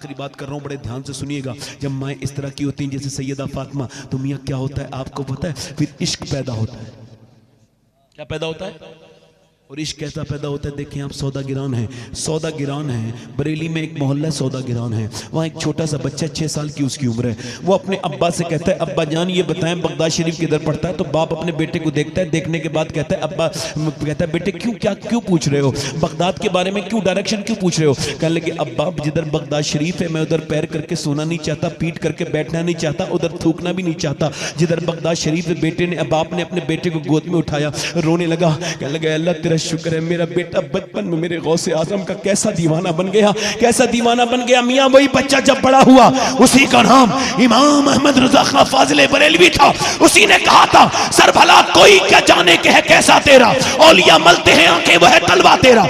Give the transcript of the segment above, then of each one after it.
आखिरी बात कर रहा हूँ, बड़े ध्यान से सुनिएगा। जब माएँ इस तरह की होती हैं जैसे सैयदा फातिमा, तो मियाँ क्या होता है आपको पता है? फिर इश्क पैदा होता है। क्या पैदा होता है? और इश्क कैसा पैदा होता है? देखें आप, सौदा गिरान है, सौदा गिरान है, बरेली में एक मोहल्ला सौदा गिरान है। वहाँ एक छोटा सा बच्चा 6 साल की उसकी उम्र है। वो अपने अब्बा से कहता है, अब्बा जान ये बताएं बगदाद शरीफ किधर पड़ता है? तो बाप अपने बेटे को देखता है, देखने के बाद कहता है, अब्बा कहता है बेटे क्यों पूछ रहे हो बगदाद के बारे में, क्यों डायरेक्शन क्यों पूछ रहे हो? कहने लगे अब्बा जिधर बगदाद शरीफ है मैं उधर पैर करके सोना नहीं चाहता, पीट करके बैठना नहीं चाहता, उधर थूकना भी नहीं चाहता। जिधर बगदाद शरीफ है, बेटे ने, बाप ने अपने बेटे को गोद में उठाया, रोने लगा, कहने लगे अल्लाह तेरा शुक्र है मेरा बेटा बचपन में मेरे गौसे आजम का कैसा दीवाना बन गया, कैसा दीवाना बन गया। मियां वही बच्चा जब बड़ा हुआ, उसी का नाम इमाम अहमद रजा खां फाजिले बरेलवी था। उसी ने कहा था सर भला कोई क्या जाने के है कैसा तेरा, औलिया मलते हैं आंखें वह तलवा तेरा।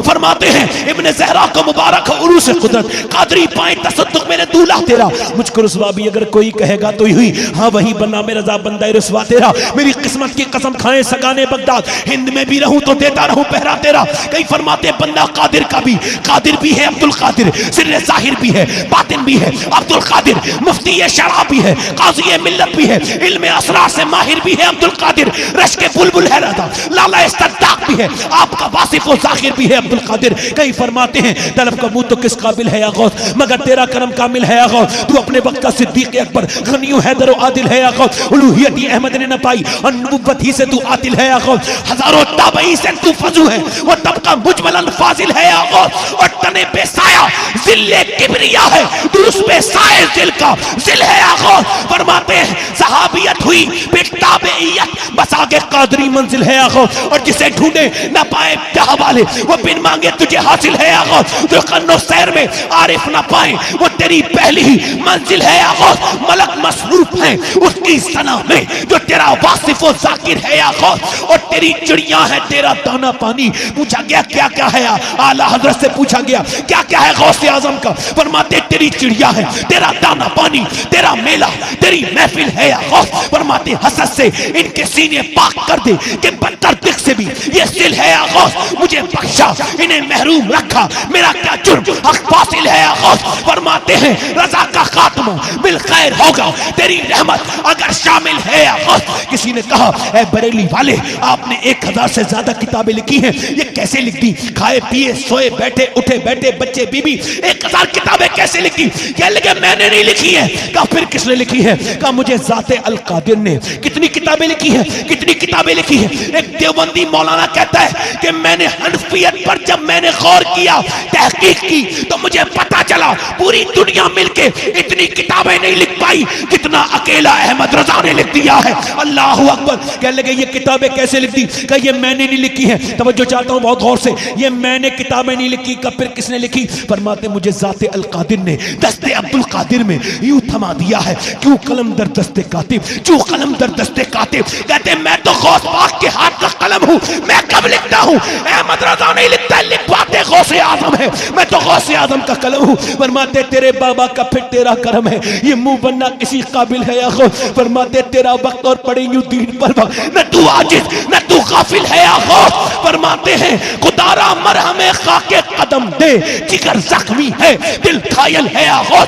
फरमाते हैं इब्ने ज़हरा को मुबारक उरूस कुदरत, कादरी पाए तसद्दुक मेरे दूल्हा तेरा। मुझको रुसवा भी अगर कोई कहेगा तो हुई, हाँ वही बना मेरा रजा बंदा रुसवा तेरा। मेरी किस्मत की कसम खाए सगाने बगदाद, हिंद में भी रहूं तो देता रहूं पहरा तेरा। कई फरमाते बंदा कादिर का भी, कादिर भी है अब्दुल कादिर, सिर्रे ज़ाहिर भी है बातिन भी है अब्दुल कादिर, मुफ्ती ये शराब भी है, काजी ये मिल्लत भी है, इल्मे असरार से माहिर भी है अब्दुल कादिर, रश के बुलबुल है राजा लाला इस्तदाक भी है, आपका वासिफ व ज़ाहिर भी है अब्दुल कादिर। कई फरमाते हैं तलब का मुंह तो किस काबिल है या गौस, मगर तेरा करम कामिल है या गौस। तू अपने वक्त का सिद्दीक अकबर, गनी हैदर व आदिल है या गौस। उलूहियत ही अहमद ने न पाई और नबुव्वत ही से तू आतिल है या गौस। हजारों ताबई से तू फजू है, वो तबका मुजमलन फाजिल है या गौस। और तने पे साया जिल्ले किबरिया है, तू उस पे साए जिल का जिल है या गौस। फरमाते हैं सहाबियत हुई बेताबेयत, बस आगे कादरी मंजिल है या गौस। और जिसे ढूंढे न पाए जहां वाले, वो बिन मांगे तुझे हासिल है या गौस। जो कन्नो सैर में आरिफ न पाए, वो तेरी पहली ही मंजिल है या गौस। मलक मसरूफ है उसकी सना में, जो तेरा वासिफ व ज़ाकिर है या गौस। और तेरी चिड़िया है तेरा दाना पानी। पूछा गया क्या क्या है, आला हजरत से पूछा गया क्या क्या है गौसे आजम का। फरमाते तेरी चिड़िया है, तेरा दाना पानी, तेरा मेला, तेरी महफिल है या गौस। फरमाते हसद से इनके सीने पाक कर दे कि बदतर दिख से भी ये सिल है या गौस। मुझे बख्शा इन्हें महरूम रखा, मेरा क्या जुर्म हक फासिल है या गौस। फरमाते हैं रजा का खात्मा बिल खैर होगा, तेरी रहमत अगर शामिल है या गौस। किसी ने कहा ऐ बरेली वाले आपने 1000 से ज्यादा किताबें लिखी हैं, ये कैसे लिख दी? खाए पिए सोए बैठे उठे बैठे बच्चे बीबी 1000 किताबें कैसे लिखी? क्या लगे मैंने नहीं लिखी है? कहा फिर किसने लिखी है? कहा मुझे ज़ाते अल कादिर ने। कितनी किताबें लिखी है? कितनी किताबें लिखी है? एक देवबंदी मौलाना कहता है कि मैंने हनफियत पर जब मैंने गौर किया, तहकीक की, तो मुझे पता चला पूरी दुनिया मिलके इतनी किताबें नहीं लिख पाई जितना अकेला अहमद रजा ने लिख दिया है। अल्लाह अकबर। कह लगे ये किताबें कैसे लिख दी? कहा ये मैंने नहीं लिखी है। तवज्जो चाहता हूं बहुत गौर से, ये मैंने किताबें नहीं लिखी। कब फिर किसने लिखी? फरमाते मुझे ज़ाते अल कादिर ने दस्ते अब्दुल कादिर में यूं थमा दिया है। क्यों कलम दर दस्ते कातिब, क्यों कलम दर दस्ते कातिब। कहते मैं तो गौस पाक के हाथ का कलम हूं, मैं कब लिखता हूं? अहमद रजा नहीं लिखता, लिखवाते गौसे आजम है, मैं तो गौसे आजम का कलम हूं। फरमाते तेरे बाबा का फिर तेरा करम है, ये मुंह बनना किसी काबिल है या गौस। फरमाते तेरा वक्त और पड़े यूं दीन पर, न तू आजिज न तू गाफिल है या गौस। फरमाते हैं खुदारा मरहमे खाके कदम दे, जिगर जख्मी है दिल घायल है या गौस।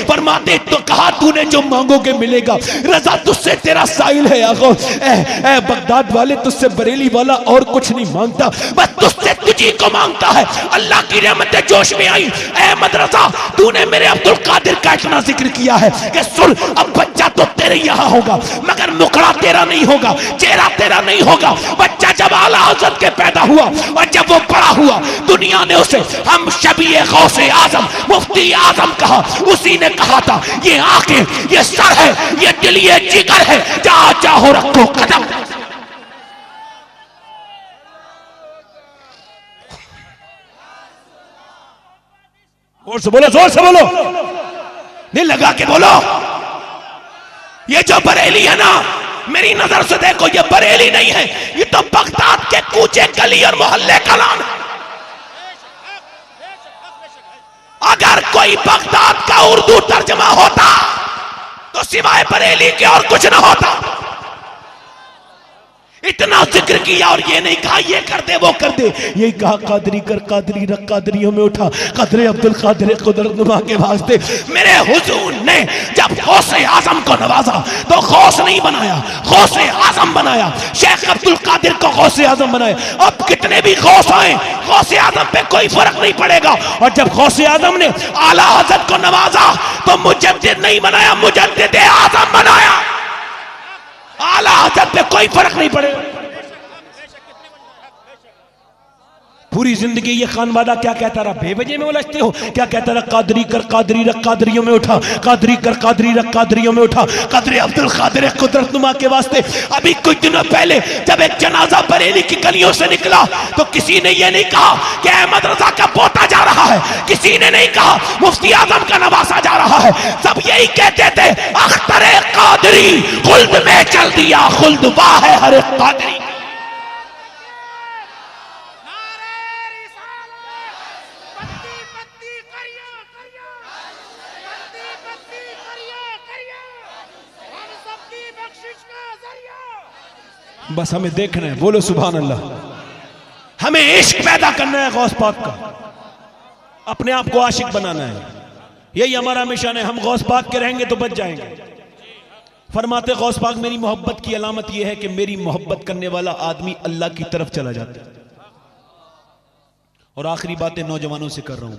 फरमाते तो कहा तूने जो मांगोगे मिलेगा, रजा तुझसे तेरा साइल है या गौस। ए बगदाद वाले तुझसे बरेली वाला और कुछ नहीं मांगता, बस तुझसे तुझी को मांगता है। अल्लाह की रहमतें जोश में आई। अहमद रजा तूने मेरे अब्दुल कादिर का इतना जिक्र किया है कि सुन अब बच्चा तो तेरे यहाँ होगा, मगर मुखड़ा तेरा नहीं होगा, चेहरा तेरा नहीं होगा। बच्चा जब आला हज़रत के पैदा हुआ और जब वो बड़ा हुआ, दुनिया ने उसे हम शबीए गौसे आजम मुफ्ती आजम कहा। उसी ने कहा था ये आंखें ये सर है, ये दिल ये जिगर है, जहां चाहो रखो कदम। जोर से बोलो, जोर से बोलो, दिल लगा के बोलो। ये जो बरेली है ना, मेरी नजर से देखो, ये बरेली नहीं है, ये तो बगदाद के कूचे गली और मोहल्ले का नाम है। अगर कोई बगदाद का उर्दू तर्जमा होता तो सिवाय बरेली के और कुछ ना होता। इतना जिक्र किया और ये नहीं कहा ये कर दे वो कर दे, यही कहा कादरी कर कादरी रख कादरियों में उठा, कादरे अब्दुल कादर कुदरत नुमा के वास्ते। मेरे हुजूर ने जब गौसे आजम को नवाजा तो गौस नहीं बनाया, गौसे आजम बनाया। शेख अब्दुल कादिर को गौसे आजम बनाया। अब कितने भी गौस आए गौसे आजम पे कोई फर्क नहीं पड़ेगा। और जब गौसे आजम ने आला हजरत को नवाजा तो मुजद्दिद नहीं बनाया, मुजद्दिद आजम बनाया। आला हजरत पे कोई फर्क नहीं पड़ेगा। पूरी जिंदगी ये खानवादा क्या कहता रहा, बेवजह में उलझते हो। क्या कहता रहा, कादरी कर कादरी रख कादरियों में उठा, कादरी कर कादरी रख कादरियों में उठा, कादरी अब्दुल कादिर कुदरत नुमा के वास्ते। अभी कुछ दिनों पहले जब एक जनाजा बरेली की गलियों से निकला तो किसी ने ये नहीं कहा कि अहमद रजा का पोता जा रहा है, किसी ने नहीं कहा मुफ्ती आजम का नवासा जा रहा है। सब यही कहते थे अख्तर कादरी खुल्द में चल दिया, खुल्द वाह है हर कादरी। बस हमें देखना है, बोलो सुभान अल्लाह। हमें इश्क पैदा करना है गौस पाक का, अपने आप को आशिक बनाना है, यही हमारा मिशन है। हम गौस पाक के रहेंगे तो बच जाएंगे। फरमाते गौस पाक मेरी मोहब्बत की अलामत यह है कि मेरी मोहब्बत करने वाला आदमी अल्लाह की तरफ चला जाता है। और आखिरी बातें नौजवानों से कर रहा हूं,